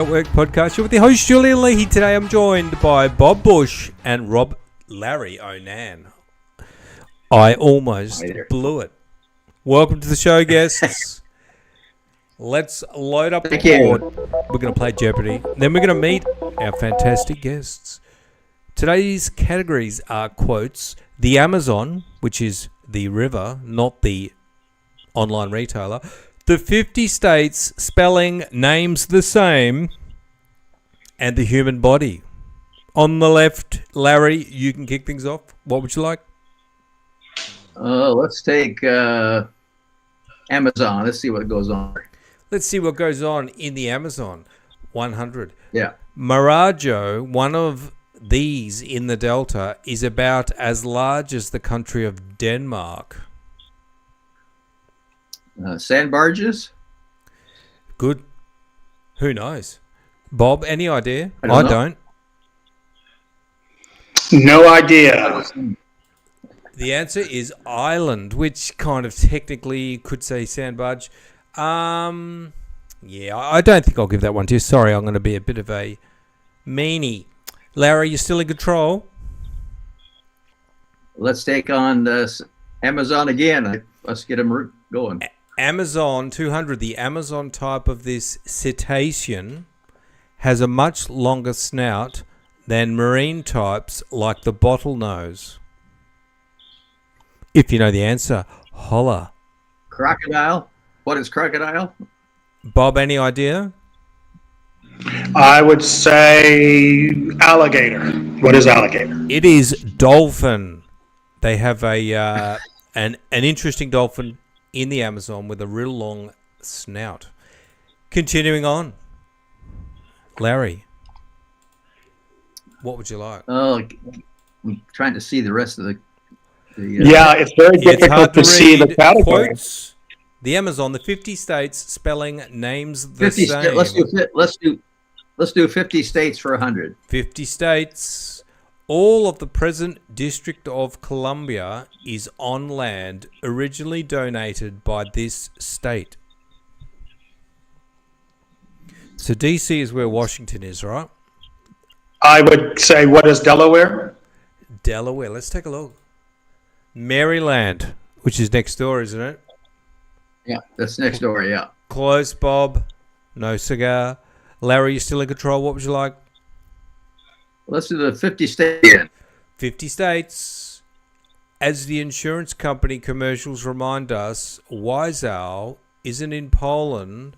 Work podcast. You're with the host Julian Leahy. Today I'm joined by Bob Bush and Larry Onan. I almost blew it. Welcome to the show, guests. Let's load up the board. We're going to play Jeopardy. Then we're going to meet our fantastic guests. Today's categories are quotes, the Amazon, which is the river, not the online retailer, the 50 states spelling names the same, and the human body. On the left, Larry, you can kick things off. What would you like? Let's take Amazon. Let's see what goes on. Let's see what goes on in the Amazon. 100. Yeah. Marajo, one of these in the Delta, is about as large as the country of Denmark. Sand barges? Good. Who knows? Bob, any idea? I don't. No idea. The answer is island, which kind of technically could say sand barge. Yeah, I don't think I'll give that one to you. Sorry, I'm going to be a bit of a meanie. Larry, you still in control? Let's take on Amazon again. Let's get them going. Amazon 200, the Amazon type of this cetacean, has a much longer snout than marine types like the bottlenose. If you know the answer, holla. Crocodile? What is crocodile? Bob, any idea? I would say alligator. What is alligator? It is dolphin. They have a an interesting dolphin in the Amazon with a real long snout. Continuing on. Larry, what would you like? Oh, I'm trying to see the rest of the yeah, it's very difficult to see the category. Quotes, the Amazon, the 50 states spelling names the 50 same. Let's do 50 states for 100. 50 states. All of the present District of Columbia is on land originally donated by this state. So DC is where Washington is, right? I would say, what is Delaware? Delaware. Let's take a look. Maryland, which is next door, isn't it? Yeah, that's next door, yeah. Close, Bob. No cigar. Larry, you still in control? What would you like? Let's do the 50 states again. 50 states. As the insurance company commercials remind us, Warsaw isn't in Poland,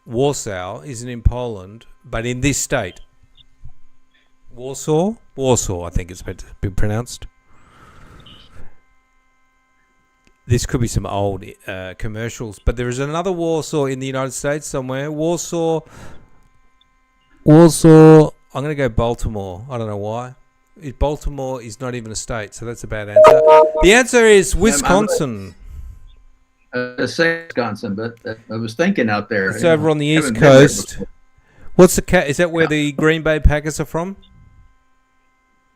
but in this state. Warsaw, I think it's meant to be pronounced. This could be some old commercials, but there is another Warsaw in the United States somewhere. Warsaw. I'm going to go Baltimore. I don't know why. Baltimore is not even a state, so that's a bad answer. The answer is Wisconsin. Say Wisconsin, but I was thinking out there. It's over on the East Coast. What's the is that where the Green Bay Packers are from?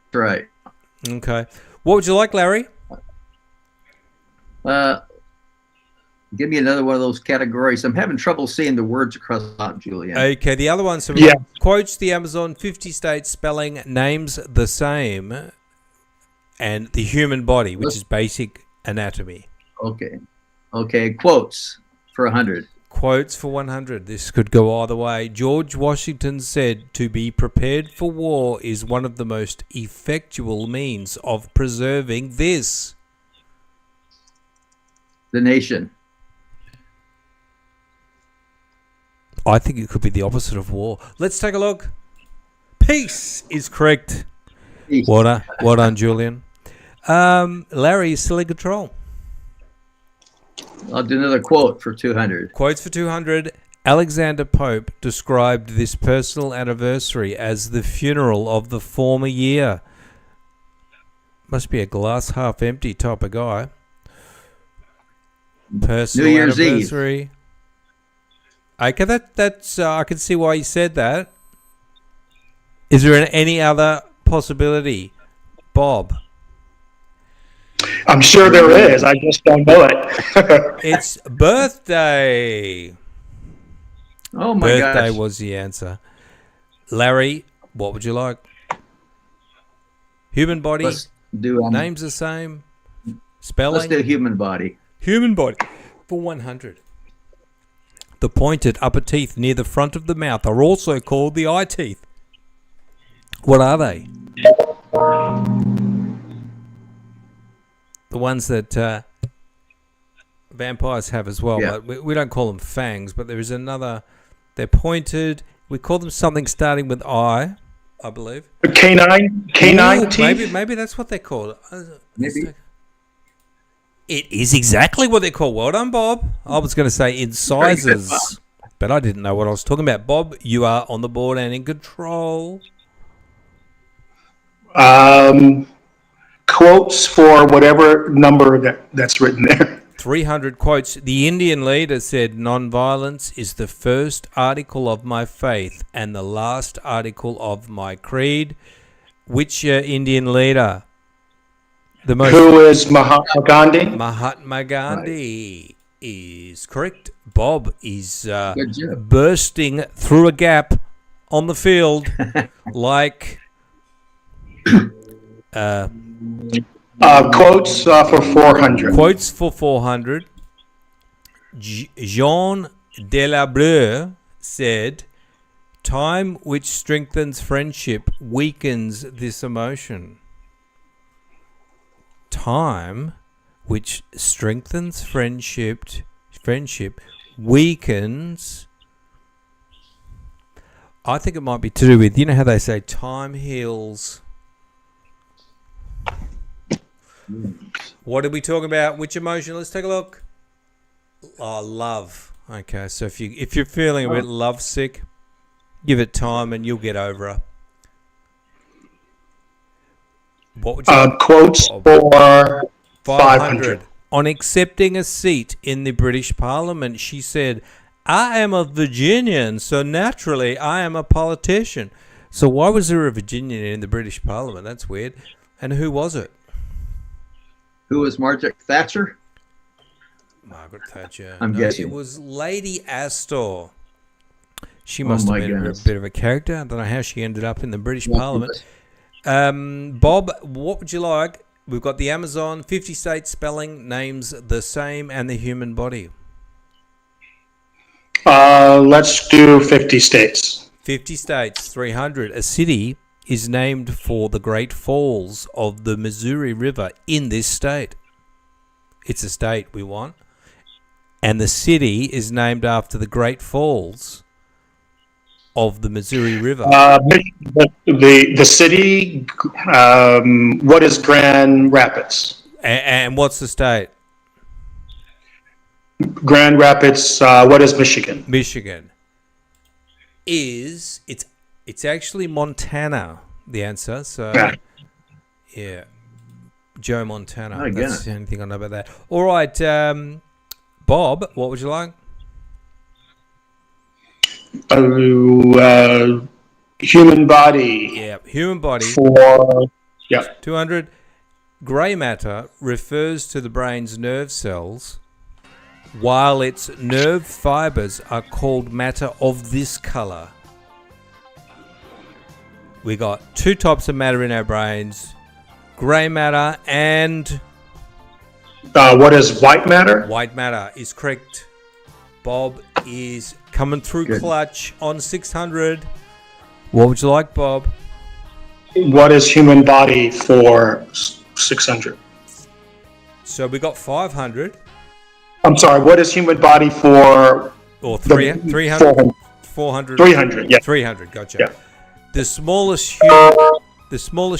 That's right. Okay. What would you like, Larry? Give me another one of those categories. I'm having trouble seeing the words across the top, Julian. Okay, the other one. So quotes the Amazon, 50 states spelling names the same, and the human body, which is basic anatomy. Okay. Quotes for 100. Quotes for 100. This could go either way. George Washington said, "To be prepared for war is one of the most effectual means of preserving this." The nation. I think it could be the opposite of war. Let's take a look. Peace is correct. Peace. Well done, Julian. Larry is still in control. I'll do another quote for 200. Quotes for 200. Alexander Pope described this personal anniversary as the funeral of the former year. Must be a glass half empty type of guy. Personal New Year's anniversary. Eve. Okay, that's I can see why you said that. Is there any other possibility, Bob? I'm sure there is. I just don't know it. It's birthday. Oh my gosh. Birthday was the answer. Larry, what would you like? Human body. Let's do names the same. Spelling. Let's do human body. Human body for 100. The pointed upper teeth near the front of the mouth are also called the eye teeth. What are they? The ones that vampires have as well, Yeah. but we don't call them fangs, but there is another. They're pointed. We call them something starting with I believe. Canine Ooh, teeth. maybe that's what they're called. Maybe. It is exactly what they're called. Well done, Bob. I was going to say incisors, but I didn't know what I was talking about. Bob, you are on the board and in control. Quotes for whatever number that's written there. 300 quotes. The Indian leader said, "Non-violence is the first article of my faith and the last article of my creed." Which Indian leader? The most. Who is Mahatma Gandhi? Mahatma Gandhi is correct. Bob is Good job. bursting through a gap on the field like Quotes for 400. quotes for 400. Jean Delabreux said, "Time which strengthens friendship weakens this emotion." Time which strengthens friendship weakens. I think it might be to do with, you know how they say time heals. What are we talking about? Which emotion? Let's take a look. Oh, love. Okay, so if you're feeling a bit lovesick, give it time and you'll get over her. What would you Quotes for 500. On accepting a seat in the British Parliament, she said, "I am a Virginian, so naturally I am a politician." So why was there a Virginian in the British Parliament? That's weird. And who was it? Who was Margaret Thatcher? Margaret Thatcher. I'm guessing. It was Lady Astor. She must my have been goodness. a bit of a character. I don't know how she ended up in the British Parliament. Bob, what would you like? We've got the Amazon, 50 states, spelling, names the same, and the human body. Let's do 50 states. 50 states, 300. A city is named for the Great Falls of the Missouri River in this state. It's a state we want. And the city is named after the Great Falls of the Missouri River. The city, what is Grand Rapids? And what's the state? Grand Rapids, what is Michigan? Michigan. It's actually Montana, the answer. So, yeah. Joe Montana. Oh, That's the only thing I know about that. All right, Bob, what would you like? Human body. Yeah, human body. For 200. Grey matter refers to the brain's nerve cells, while its nerve fibers are called matter of this color. We got two types of matter in our brains: grey matter and what is white matter? white matter is correct. Bob is coming through clutch on 600. What would you like, Bob? What is human body for 600? So we got 500. I'm sorry, what is human body for? Or 300? 400? 300, yeah. 300, gotcha. Yeah. The smallest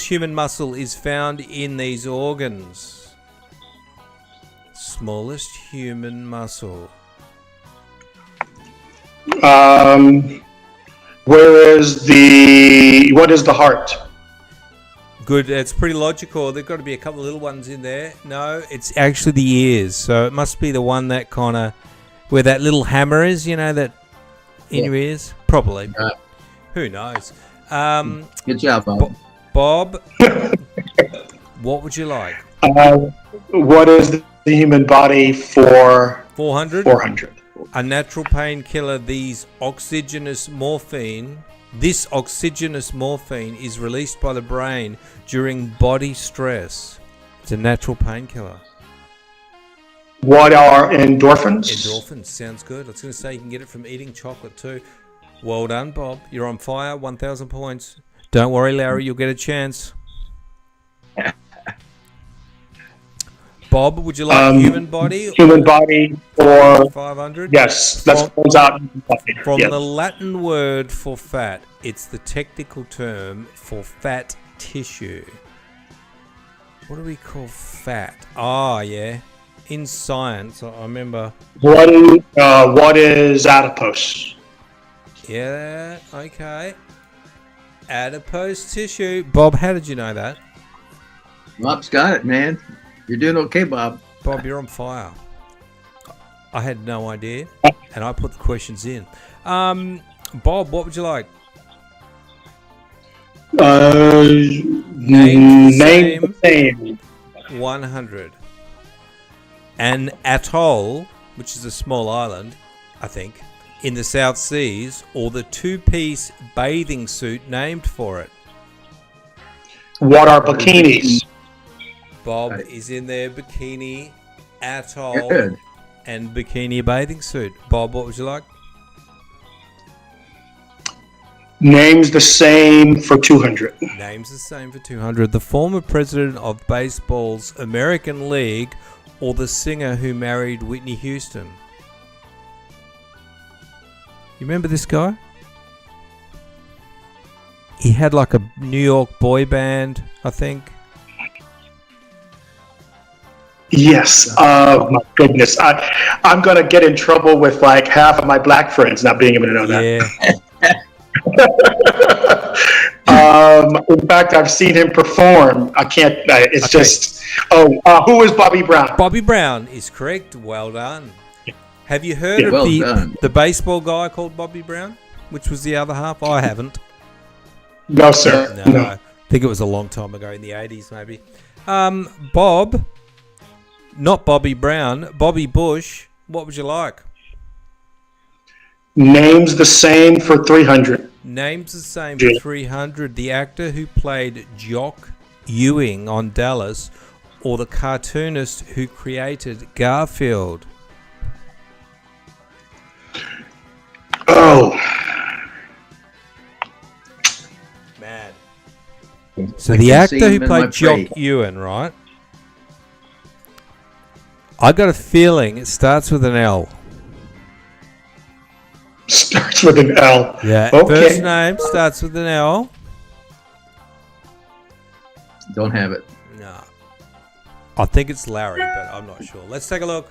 human muscle is found in these organs. Smallest human muscle. What is the heart? Good, it's pretty logical. There've got to be a couple of little ones in there. No, it's actually the ears. So it must be the one that kind of, where that little hammer is, you know, that in your ears? Probably. Who knows? Good job, Bob. Bob, what would you like? What is the human body for 400? 400? A natural painkiller, these oxygenous morphine This oxygenous morphine is released by the brain during body stress. It's a natural painkiller. What are endorphins? Endorphins, sounds good. I was going to say you can get it from eating chocolate too. Well done, Bob. You're on fire, 1,000 points. Don't worry, Larry, you'll get a chance. Bob, would you like human body? Human body for 500? Yes, let's close out. From Yes. the Latin word for fat, it's the technical term for fat tissue. What do we call fat? Yeah. In science, I remember. What is adipose? Yeah, okay. Adipose tissue. Bob, how did you know that? Bob's got it, man. You're doing okay, Bob. Bob, you're on fire. I had no idea, and I put the questions in. Bob, what would you like? Name the same. 100. An atoll, which is a small island, I think, in the South Seas, or the two-piece bathing suit named for it. What are bikinis? Bob is in there, bikini, atoll, Good. and bikini bathing suit. Bob, what would you like? Names the same for 200. Names the same for 200. The former president of baseball's American League, or the singer who married Whitney Houston. You remember this guy? He had like a New York boy band, I think. Yes. Oh my goodness. I'm gonna get in trouble with like half of my black friends not being able to know that. In fact, I've seen him perform. I can't. It's okay. Just. Who is Bobby Brown? Bobby Brown is correct. Well done. Have you heard of the baseball guy called Bobby Brown, which was the other half? I haven't. No, sir. No. I think it was a long time ago in the 80s, maybe. Bob, not Bobby Brown, Bobby Bush. What would you like? Names the same for 300. Names the same for 300. The actor who played Jock Ewing on Dallas, or the cartoonist who created Garfield. Oh. Man. So the actor who played Jock Ewing, right? I got a feeling it starts with an L. Starts with an L. Yeah. Okay. First name starts with an L. Don't have it. No. I think it's Larry, but I'm not sure. Let's take a look.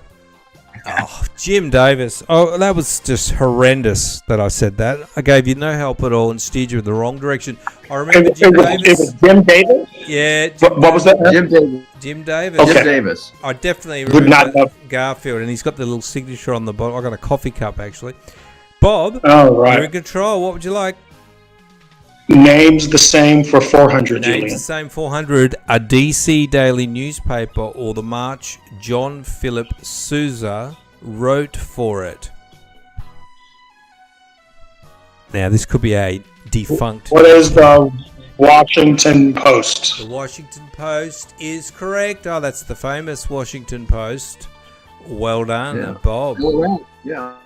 Oh, Jim Davis. Oh, that was just horrendous that I said that. I gave you no help at all and steered you in the wrong direction. I remember Jim Davis. It was Jim Davis? Yeah. What was that? Jim Davis. Jim Davis. Okay. Jim Davis. I definitely remember Garfield, and he's got the little signature on the bottom. I got a coffee cup, actually. Bob, you're in control. What would you like? Names the same for 400, Names Julian. the same 400. A DC daily newspaper or the March John Philip Sousa wrote for it. Now, this could be a defunct... What is the Washington Post? The Washington Post is correct. Oh, that's the famous Washington Post. Well done, Bob. Yeah.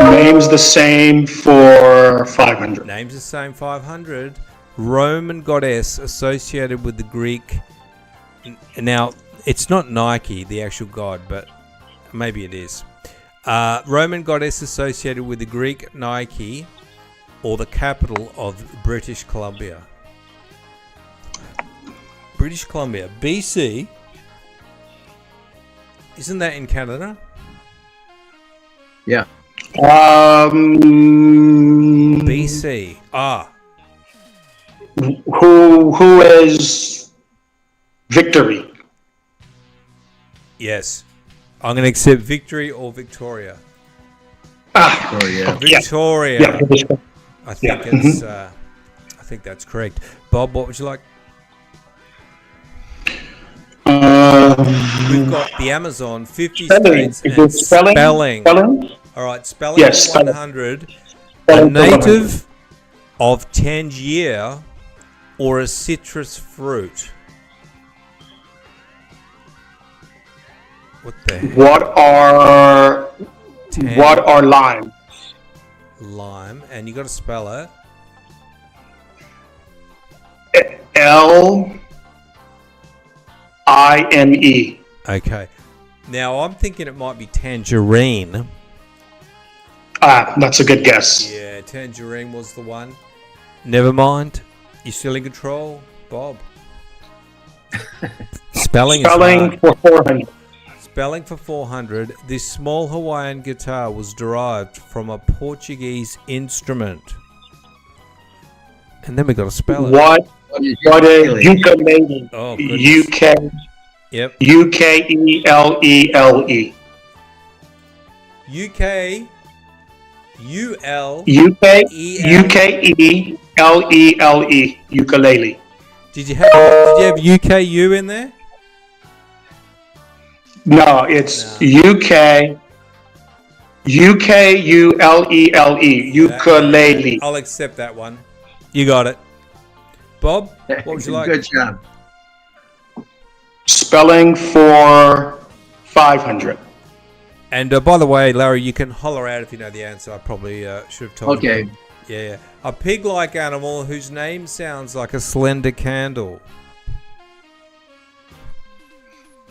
Names the same for 500. Names the same 500. Roman goddess associated with the Greek. Now, it's not Nike, the actual god, but maybe it is. Roman goddess associated with the Greek Nike, or the capital of British Columbia. British Columbia, BC. Isn't that in Canada? Yeah. BC. Who is Victory? Yes. I'm going to accept Victory or Victoria. Victoria. Yeah. I think it's. I think that's correct. Bob, what would you like? We've got the Amazon, 50 states, and spelling. Spelling? All right, spelling Yes, 100. A native of Tangier or a citrus fruit? What the heck? What are lime? Lime, and you got to spell it. Lime. Okay. Now I'm thinking it might be tangerine. That's a good guess. Yeah, tangerine was the one. Never mind. You're still in control, Bob. Spelling for 400. Spelling for 400. This small Hawaiian guitar was derived from a Portuguese instrument. And then we got to spell it. What is ukulele? Oh, UK. Yep. UKELELE. UKELELE. Ukulele. Did you have UKU in there? No, it's UKULELE. Ukulele. I'll accept that one. You got it. Bob, what would you like? Good job. Spelling for 500. And by the way, Larry, you can holler out if you know the answer. I probably should have told you. Okay. Yeah. A pig-like animal whose name sounds like a slender candle.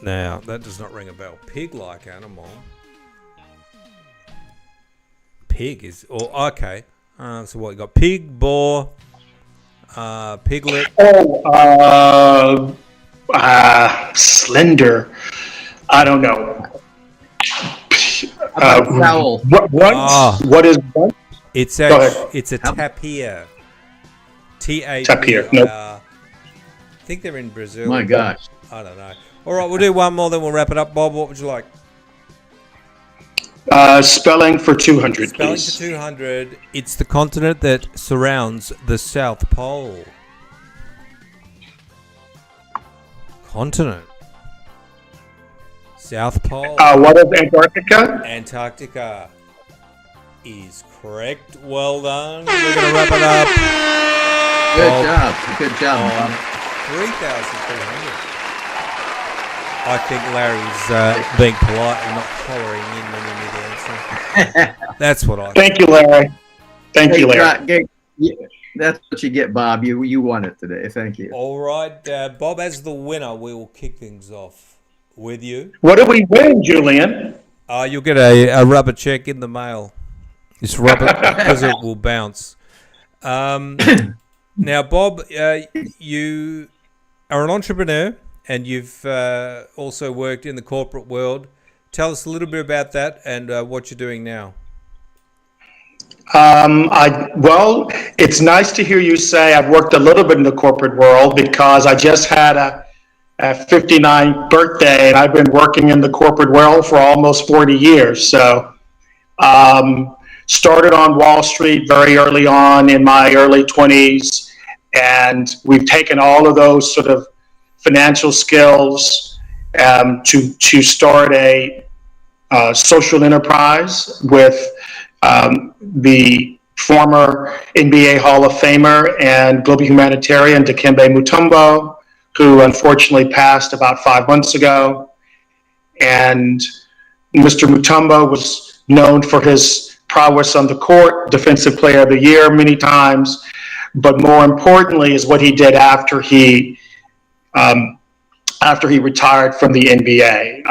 Now, that does not ring a bell. Pig-like animal. Pig is... okay. So what you got? Pig, boar, piglet. Slender. I don't know. Fowl. What is what? It's a tapir. Tapir. Tapir. Nope. I think they're in Brazil. My gosh. I don't know. All right, we'll do one more, then we'll wrap it up. Bob, what would you like? Spelling for 200, Spelling please. for 200. It's the continent that surrounds the South Pole. Continent. South Pole. What is Antarctica? Antarctica is correct. Well done. We're going to wrap it up. Good job, Bob. 3,300. I think Larry's being polite and not hollering in when you need the answer. That's what I think. Thank you, Larry. Thank you, Larry. That's what you get, Bob. You won it today. Thank you. All right, Bob, as the winner, we will kick things off with you. What do we win, Julian? You'll get a rubber check in the mail. It's rubber because it will bounce. Now, Bob, you are an entrepreneur and you've also worked in the corporate world. Tell us a little bit about that and what you're doing now. Well, it's nice to hear you say I've worked a little bit in the corporate world because I just had a 59th birthday and I've been working in the corporate world for almost 40 years. So started on Wall Street very early on in my early 20s, and we've taken all of those sort of financial skills to start a social enterprise with the former NBA Hall of Famer and global humanitarian Dikembe Mutombo, who unfortunately passed about 5 months ago. And Mr. Mutombo was known for his prowess on the court, Defensive Player of the Year many times, but more importantly is what he did after he retired from the NBA.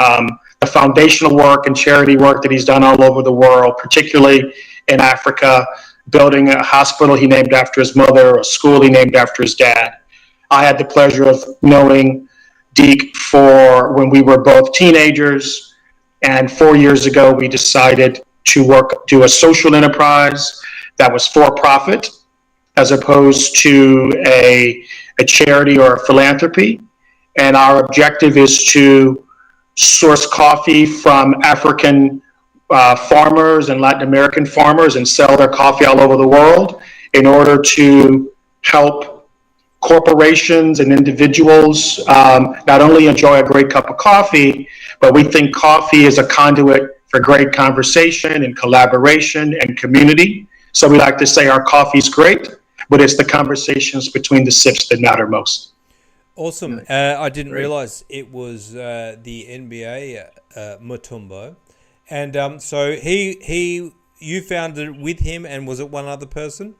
The foundational work and charity work that he's done all over the world, particularly in Africa, building a hospital he named after his mother, a school he named after his dad. I had the pleasure of knowing Deke for when we were both teenagers, and 4 years ago we decided to do a social enterprise that was for profit as opposed to a charity or a philanthropy. And our objective is to source coffee from African farmers and Latin American farmers and sell their coffee all over the world in order to help corporations and individuals not only enjoy a great cup of coffee, but we think coffee is a conduit for great conversation and collaboration and community. So we like to say our coffee's great, but it's the conversations between the sips that matter most. Awesome. I didn't realize it was the NBA Mutombo. And so you founded it with him, and was it one other person?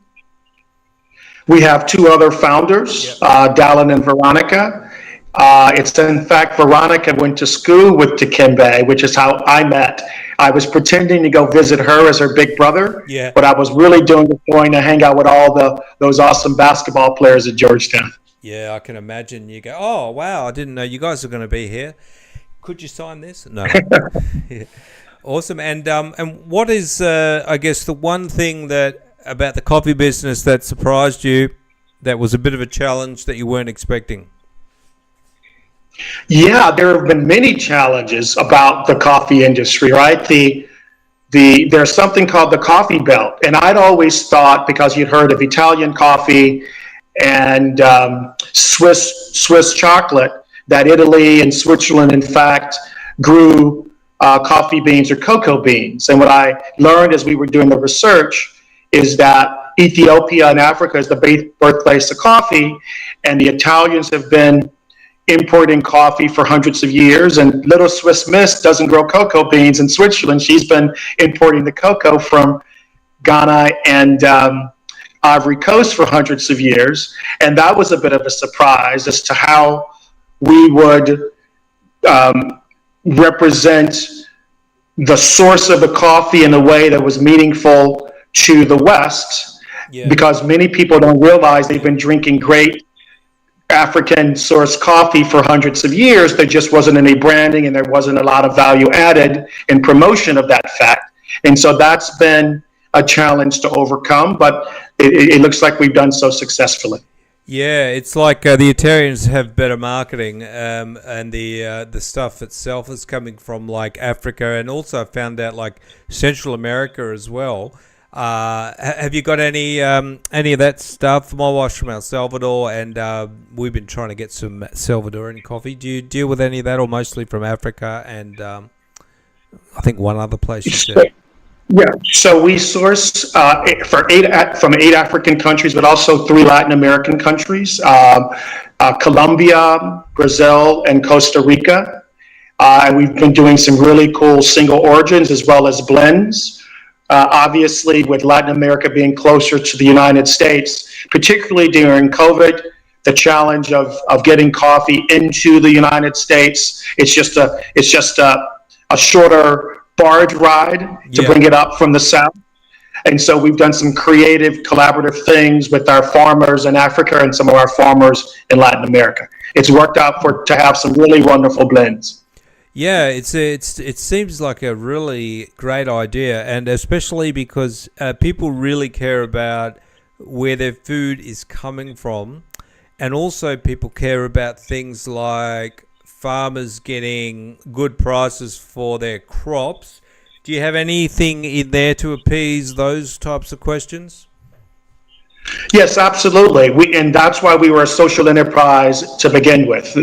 We have two other founders, Dallin and Veronica. It's in fact, Veronica went to school with Dikembe, which is how I met. I was pretending to go visit her as her big brother, but I was really going to hang out with all those awesome basketball players at Georgetown. Yeah, I can imagine. You go, oh, wow, I didn't know you guys were going to be here. Could you sign this? No. Yeah. Awesome. And what is, I guess, the one thing about the coffee business that surprised you, that was a bit of a challenge that you weren't expecting? Yeah, there have been many challenges about the coffee industry, right? There's something called the coffee belt. And I'd always thought, because you'd heard of Italian coffee and Swiss chocolate, that Italy and Switzerland, in fact, grew coffee beans or cocoa beans. And what I learned as we were doing the research is that Ethiopia and Africa is the birthplace of coffee, and the Italians have been importing coffee for hundreds of years, and little Swiss Miss doesn't grow cocoa beans in Switzerland. She's been importing the cocoa from Ghana and Ivory Coast for hundreds of years, and that was a bit of a surprise as to how we would represent the source of the coffee in a way that was meaningful to the West, because many people don't realize they've been drinking great African source coffee for hundreds of years. There just wasn't any branding, and there wasn't a lot of value added in promotion of that fact. And so that's been a challenge to overcome, but it looks like we've done so successfully. Yeah, it's like the Italians have better marketing, and the stuff itself is coming from like Africa, and also found out like Central America as well. Have you got any of that stuff? My wife's from El Salvador, and we've been trying to get some Salvadoran coffee. Do you deal with any of that, or mostly from Africa and I think one other place you said? Yeah, so we source from 8 African countries, but also 3 Latin American countries, Colombia, Brazil, and Costa Rica. And we've been doing some really cool single origins as well as blends. Obviously, with Latin America being closer to the United States, particularly during COVID, the challenge of getting coffee into the United States, it's just a shorter barge ride to bring it up from the south. And so we've done some creative collaborative things with our farmers in Africa and some of our farmers in Latin America. It's worked out to have some really wonderful blends. Yeah, it seems like a really great idea, and especially because people really care about where their food is coming from, and also people care about things like farmers getting good prices for their crops. Do you have anything in there to appease those types of questions? Yes, absolutely. And that's why we were a social enterprise to begin with.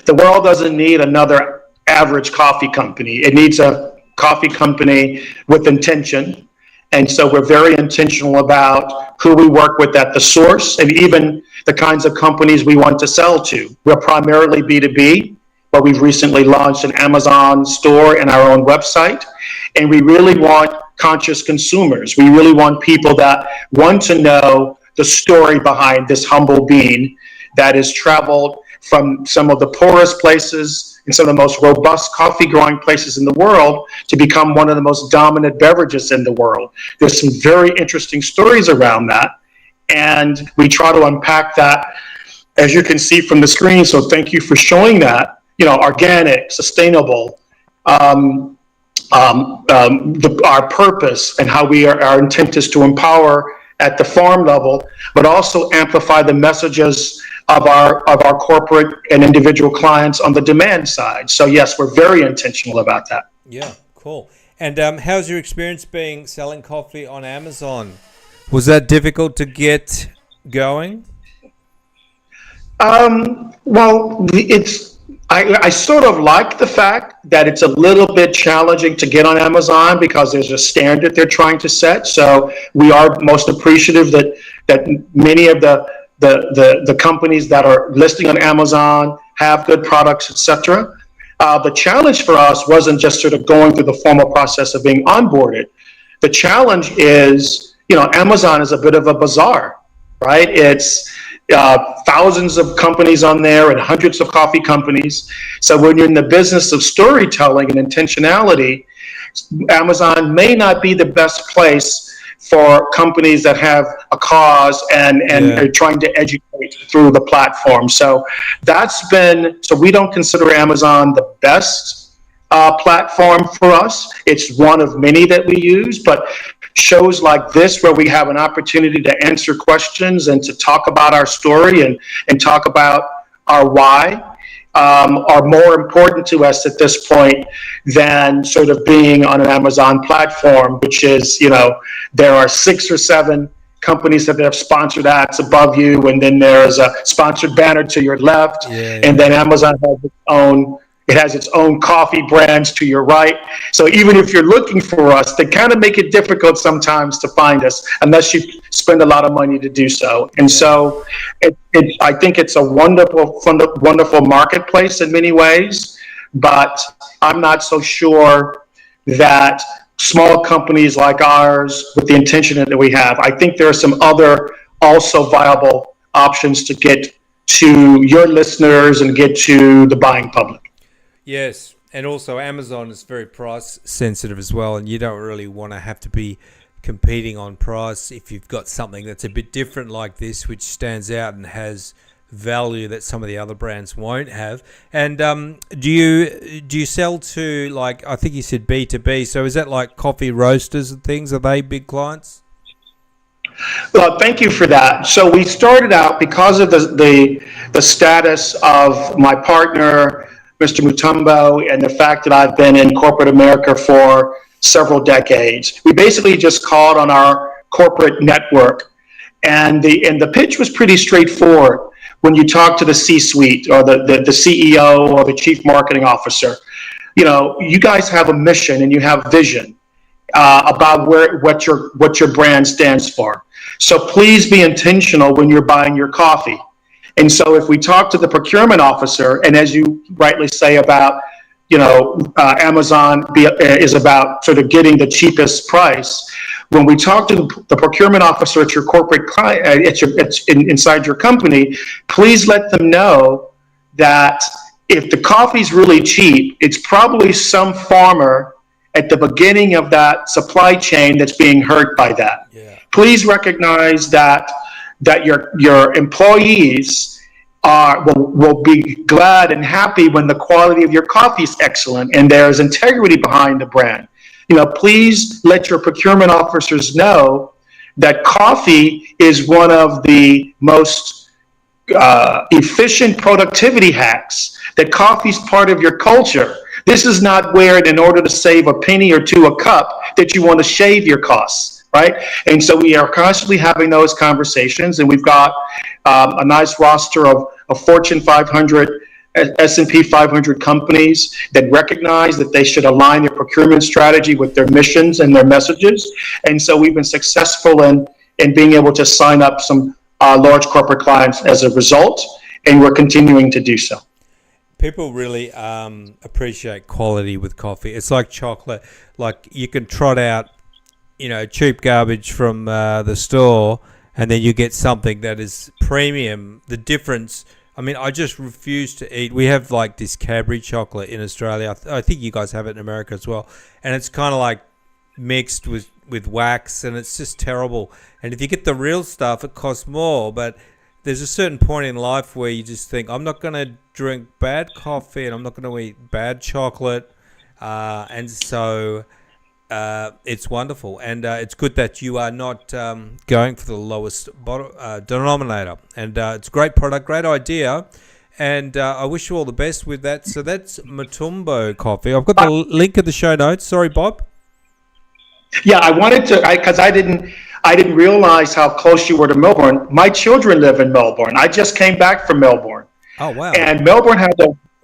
The world doesn't need another average coffee company. It needs a coffee company with intention. And so we're very intentional about who we work with at the source, and even the kinds of companies we want to sell to. We're primarily B2B, but we've recently launched an Amazon store and our own website. And we really want conscious consumers. We really want people that want to know the story behind this humble bean that has traveled from some of the poorest places and some of the most robust coffee growing places in the world to become one of the most dominant beverages in the world. There's some very interesting stories around that, and we try to unpack that, as you can see from the screen. So thank you for showing that. Organic, sustainable, our purpose and how our intent is to empower at the farm level, but also amplify the messages of our corporate and individual clients on the demand side. So yes, we're very intentional about that. Yeah, cool. And how's your experience selling coffee on Amazon? Was that difficult to get going? Well, I sort of like the fact that it's a little bit challenging to get on Amazon because there's a standard they're trying to set. So we are most appreciative that many of the companies that are listing on Amazon have good products, etc. The challenge for us wasn't just sort of going through the formal process of being onboarded. The challenge is, Amazon is a bit of a bazaar, right? It's thousands of companies on there and hundreds of coffee companies. So when you're in the business of storytelling and intentionality, Amazon may not be the best place for companies that have a cause and are trying to educate through the platform. So so we don't consider Amazon the best platform for us. It's one of many that we use, but shows like this where we have an opportunity to answer questions and to talk about our story and talk about our why are more important to us at this point than sort of being on an Amazon platform, which is, there are 6 or 7 companies that have sponsored ads above you, and then there's a sponsored banner to your left, and then Amazon has its own coffee brands to your right. So even if you're looking for us, they kind of make it difficult sometimes to find us unless you spend a lot of money to do so. And so I think it's a wonderful marketplace in many ways, but I'm not so sure that small companies like ours, with the intention that we have, I think there are some other also viable options to get to your listeners and get to the buying public. Yes, and also Amazon is very price sensitive as well, and you don't really want to have to be competing on price if you've got something that's a bit different like this, which stands out and has value that some of the other brands won't have. And do you sell to, like, I think you said B2B, so is that like coffee roasters and things? Are they big clients? Well, thank you for that. So we started out because of the status of my partner, Mr. Mutombo, and the fact that I've been in corporate America for several decades. We basically just called on our corporate network, and the pitch was pretty straightforward. When you talk to the C-suite or the CEO or the chief marketing officer, you guys have a mission and you have vision about what your brand stands for. So please be intentional when you're buying your coffee. And so if we talk to the procurement officer, and as you rightly say about, Amazon is about sort of getting the cheapest price. When we talk to the procurement officer at your corporate client, inside your company, please let them know that if the coffee's really cheap, it's probably some farmer at the beginning of that supply chain that's being hurt by that. Yeah. Please recognize that your employees will be glad and happy when the quality of your coffee is excellent and there's integrity behind the brand. Please let your procurement officers know that coffee is one of the most efficient productivity hacks, that coffee is part of your culture. This is not where, in order to save a penny or two a cup, that you want to shave your costs, right? And so we are constantly having those conversations, and we've got a nice roster of Fortune 500, S&P 500 companies that recognize that they should align their procurement strategy with their missions and their messages. And so we've been successful in being able to sign up some large corporate clients as a result, and we're continuing to do so. People really appreciate quality with coffee. It's like chocolate. Like, you can trot out, cheap garbage from the store, and then you get something that is premium. The difference, I just refuse to eat. We have like this Cadbury chocolate in Australia. I think you guys have it in America as well. And it's kind of like mixed with wax, and it's just terrible. And if you get the real stuff, it costs more. But there's a certain point in life where you just think, I'm not going to drink bad coffee and I'm not going to eat bad chocolate. And so it's wonderful. And it's good that you are not going for the lowest denominator. And it's a great product, great idea. And I wish you all the best with that. So that's Mutombo Coffee. I've got the link in the show notes. Sorry, Bob. Yeah, I wanted to, because I didn't realize how close you were to Melbourne. My children live in Melbourne. I just came back from Melbourne. Oh, wow. And Melbourne has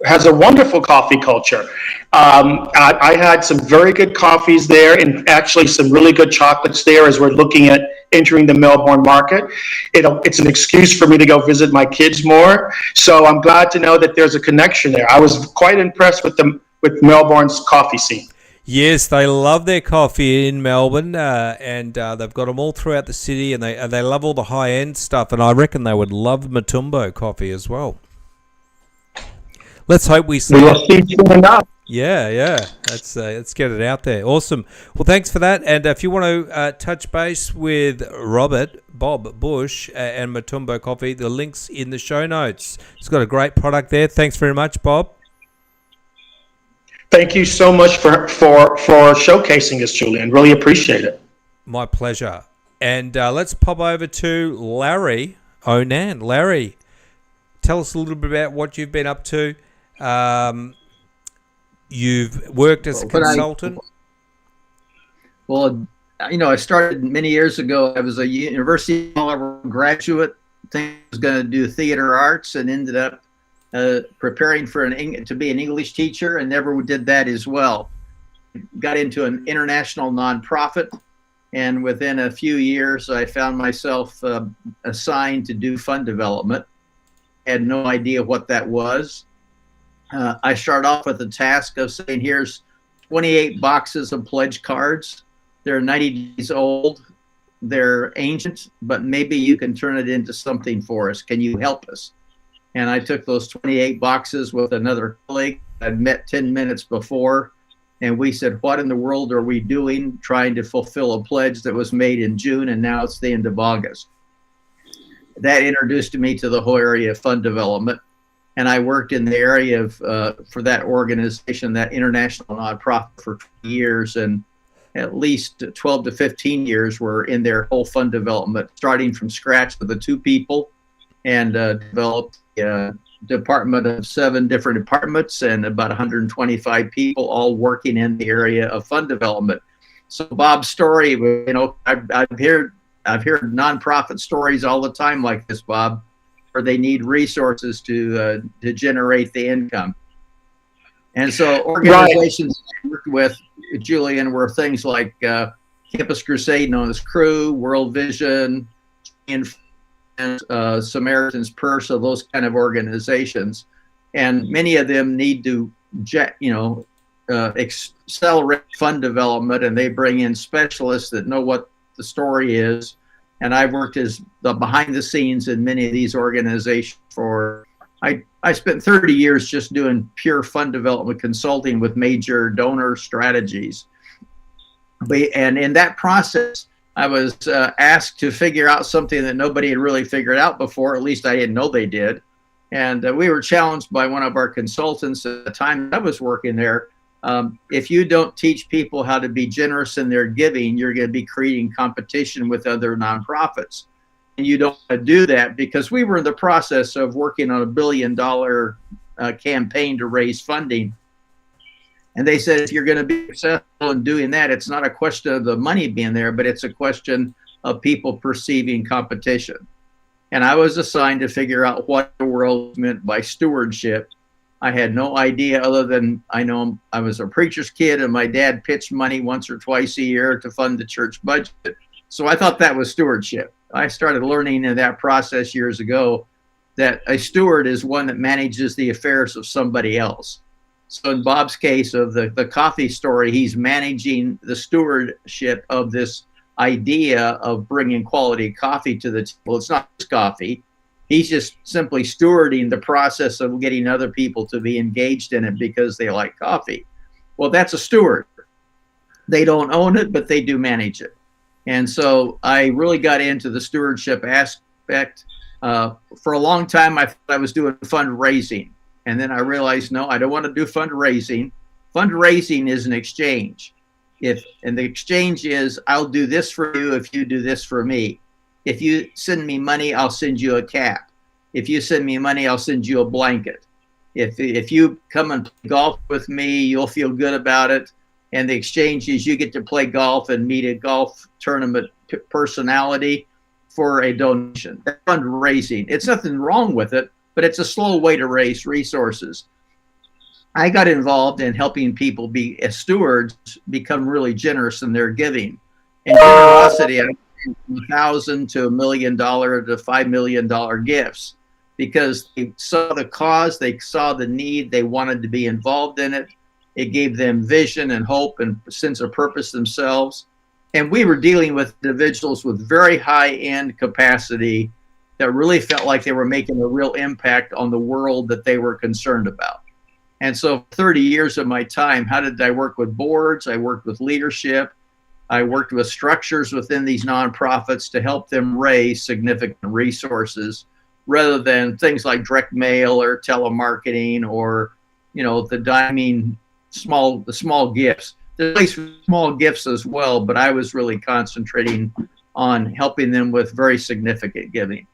has a wonderful coffee culture. I had some very good coffees there, and actually some really good chocolates there as we're looking at entering the Melbourne market. It's an excuse for me to go visit my kids more. So I'm glad to know that there's a connection there. I was quite impressed with Melbourne's coffee scene. Yes, they love their coffee in Melbourne, and they've got them all throughout the city, and they love all the high end stuff. And I reckon they would love Matumbo coffee as well. Let's hope we see. We will see soon enough. Yeah. Let's get it out there. Awesome. Well, thanks for that. And if you want to touch base with Bob Bush, and Matumbo Coffee, the link's in the show notes. It's got a great product there. Thanks very much, Bob. Thank you so much for showcasing us, Julian. Really appreciate it. My pleasure. And let's pop over to Larry Onan. Larry, tell us a little bit about what you've been up to. You've worked as a consultant. I started many years ago. I was a university graduate. I was going to do theater arts and ended up preparing to be an English teacher, and never did that as well. Got into an international nonprofit, and within a few years, I found myself assigned to do fund development. Had no idea what that was. I started off with the task of saying, here's 28 boxes of pledge cards. They're 90 days old. They're ancient, but maybe you can turn it into something for us. Can you help us? And I took those 28 boxes with another colleague I'd met 10 minutes before. And we said, what in the world are we doing trying to fulfill a pledge that was made in June, and now it's the end of August? That introduced me to the whole area of fund development. And I worked in the area of, for that organization, that international nonprofit, for 20 years, and at least 12 to 15 years were in their whole fund development, starting from scratch with the 2 people, and developed a department of 7 different departments and about 125 people, all working in the area of fund development. So Bob's story, I've heard nonprofit stories all the time like this, Bob, where they need resources to generate the income. And so organizations I worked with, Julian, were things like Campus Crusade, known as Crew, World Vision, and Samaritan's Purse, of those kind of organizations. And many of them need to, accelerate fund development, and they bring in specialists that know what the story is. And I've worked as the behind the scenes in many of these organizations I spent 30 years just doing pure fund development consulting with major donor strategies. And in that process, I was asked to figure out something that nobody had really figured out before, at least I didn't know they did. And we were challenged by one of our consultants at the time I was working there. If you don't teach people how to be generous in their giving, you're going to be creating competition with other nonprofits. And you don't want to do that, because we were in the process of working on $1 billion campaign to raise funding. And they said, if you're going to be successful in doing that, it's not a question of the money being there, but it's a question of people perceiving competition. And I was assigned to figure out what the world meant by stewardship. I had no idea, other than I know I was a preacher's kid and my dad pitched money once or twice a year to fund the church budget. So I thought that was stewardship. I started learning in that process years ago that a steward is one that manages the affairs of somebody else. So in Bob's case of the coffee story, he's managing the stewardship of this idea of bringing quality coffee to the table. It's not just coffee. He's just simply stewarding the process of getting other people to be engaged in it because they like coffee. Well, that's a steward. They don't own it, but they do manage it. And so I really got into the stewardship aspect. For a long time, I thought I was doing fundraising. And then I realized, no, I don't want to do fundraising. Fundraising is an exchange. And the exchange is, I'll do this for you if you do this for me. If you send me money, I'll send you a cap. If you send me money, I'll send you a blanket. If you come and play golf with me, you'll feel good about it. And the exchange is you get to play golf and meet a golf tournament personality for a donation. Fundraising. It's nothing wrong with it, but it's a slow way to raise resources. I got involved in helping people be as stewards, become really generous in their giving. And generosity, I went from $1,000 to $1,000,000 to $5 million gifts, because they saw the cause, they saw the need, they wanted to be involved in it. It gave them vision and hope and sense of purpose themselves. And we were dealing with individuals with very high-end capacity that really felt like they were making a real impact on the world that they were concerned about. And so 30 years of my time, how did I work with boards? I worked with leadership. I worked with structures within these nonprofits to help them raise significant resources, rather than things like direct mail or telemarketing or, the small gifts. There's place for small gifts as well, but I was really concentrating on helping them with very significant giving.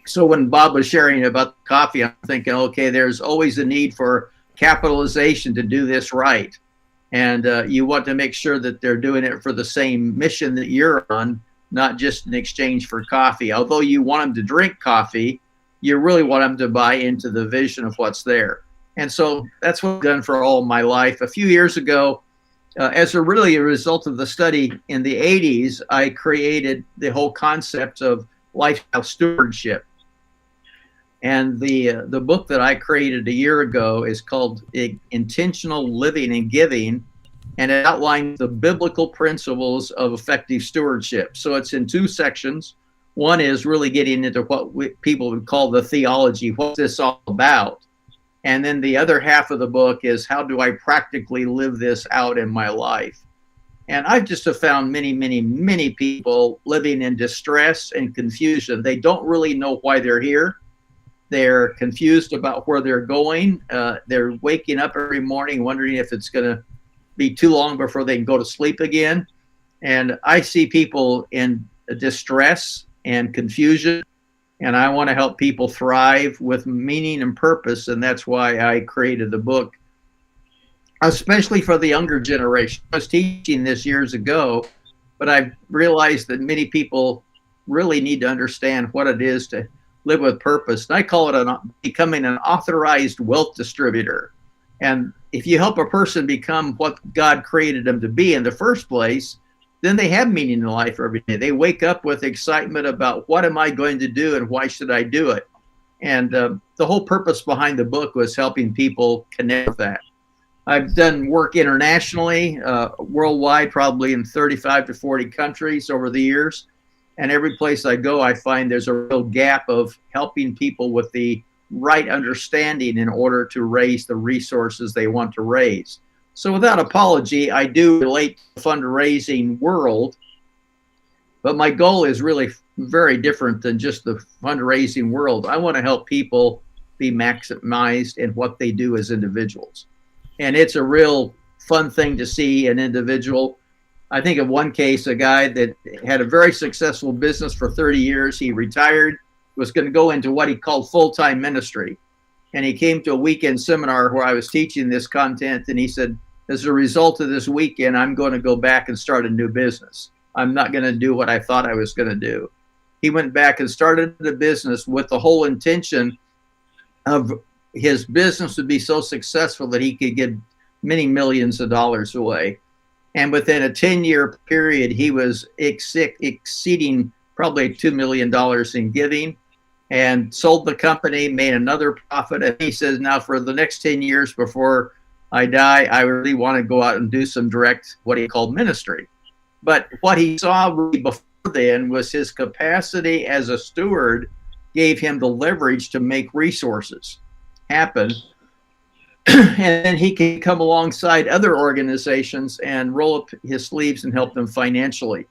So when Bob was sharing about coffee, I'm thinking, okay, there's always a need for capitalization to do this right. And you want to make sure that they're doing it for the same mission that you're on, not just in exchange for coffee. Although you want them to drink coffee, you really want them to buy into the vision of what's there. And so that's what I've done for all of my life. A few years ago, as a result of the study in the 80s, I created the whole concept of lifestyle stewardship. And the book that I created a year ago is called Intentional Living and Giving, and it outlines the biblical principles of effective stewardship. So it's in two sections. One is really getting into what people would call the theology, what's this all about? And then the other half of the book is, how do I practically live this out in my life? And I've just have found many, many, many people living in distress and confusion. They don't really know why they're here. They're confused about where they're going. They're waking up every morning wondering if it's going to be too long before they can go to sleep again. And I see people in distress and confusion, and I want to help people thrive with meaning and purpose. And that's why I created the book, especially for the younger generation. I was teaching this years ago, but I've realized that many people really need to understand what it is to live with purpose. And I call it becoming an authorized wealth distributor. And if you help a person become what God created them to be in the first place, then they have meaning in life every day. They wake up with excitement about, what am I going to do and why should I do it? And the whole purpose behind the book was helping people connect with that. I've done work internationally, worldwide, probably in 35 to 40 countries over the years. And every place I go, I find there's a real gap of helping people with the right understanding in order to raise the resources they want to raise. So without apology, I do relate to the fundraising world, but my goal is really very different than just the fundraising world. I want to help people be maximized in what they do as individuals. And it's a real fun thing to see an individual. I think of one case, a guy that had a very successful business for 30 years. He retired, was going to go into what he called full-time ministry. And he came to a weekend seminar where I was teaching this content, and he said, as a result of this weekend, I'm going to go back and start a new business. I'm not going to do what I thought I was going to do. He went back and started the business with the whole intention of his business would be so successful that he could give many millions of dollars away. And within a 10-year period, he was exceeding probably $2 million in giving, and sold the company, made another profit. And he says, now for the next 10 years before I die, I really want to go out and do some direct, what he called ministry. But what he saw really before then was his capacity as a steward gave him the leverage to make resources happen. And then he can come alongside other organizations and roll up his sleeves and help them financially.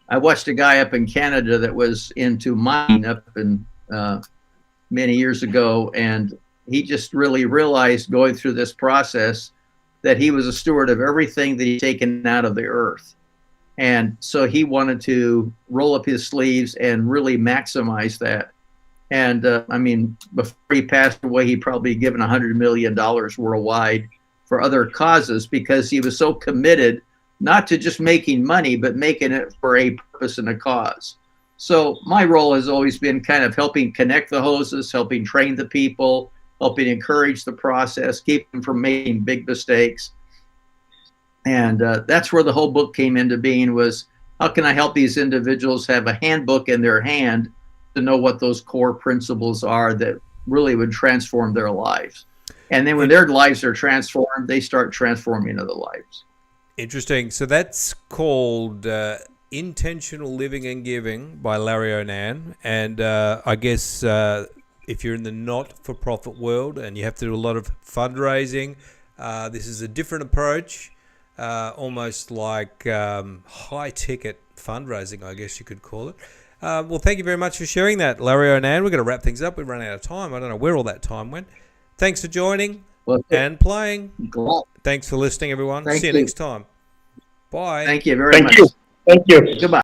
I watched a guy up in Canada that was into mining up in many years ago, and he just really realized going through this process that he was a steward of everything that he'd taken out of the earth. And so he wanted to roll up his sleeves and really maximize that. And I mean, before he passed away, he probably given $100 million worldwide for other causes, because he was so committed not to just making money, but making it for a purpose and a cause. So my role has always been kind of helping connect the hoses, helping train the people, helping encourage the process, keep them from making big mistakes. And that's where the whole book came into being, was how can I help these individuals have a handbook in their hand to know what those core principles are that really would transform their lives. And then when their lives are transformed, they start transforming other lives. Interesting. So that's called Intentional Living and Giving by Larry Onan. And I guess if you're in the not-for-profit world and you have to do a lot of fundraising, this is a different approach, almost like high-ticket fundraising, I guess you could call it. Well, thank you very much for sharing that, Larry Onan. We're going to wrap things up. We've run out of time. I don't know where all that time went. Thanks for joining and playing. Cool. Thanks for listening, everyone. Thank See you you next time. Bye. Thank you very much. Thank you. Goodbye.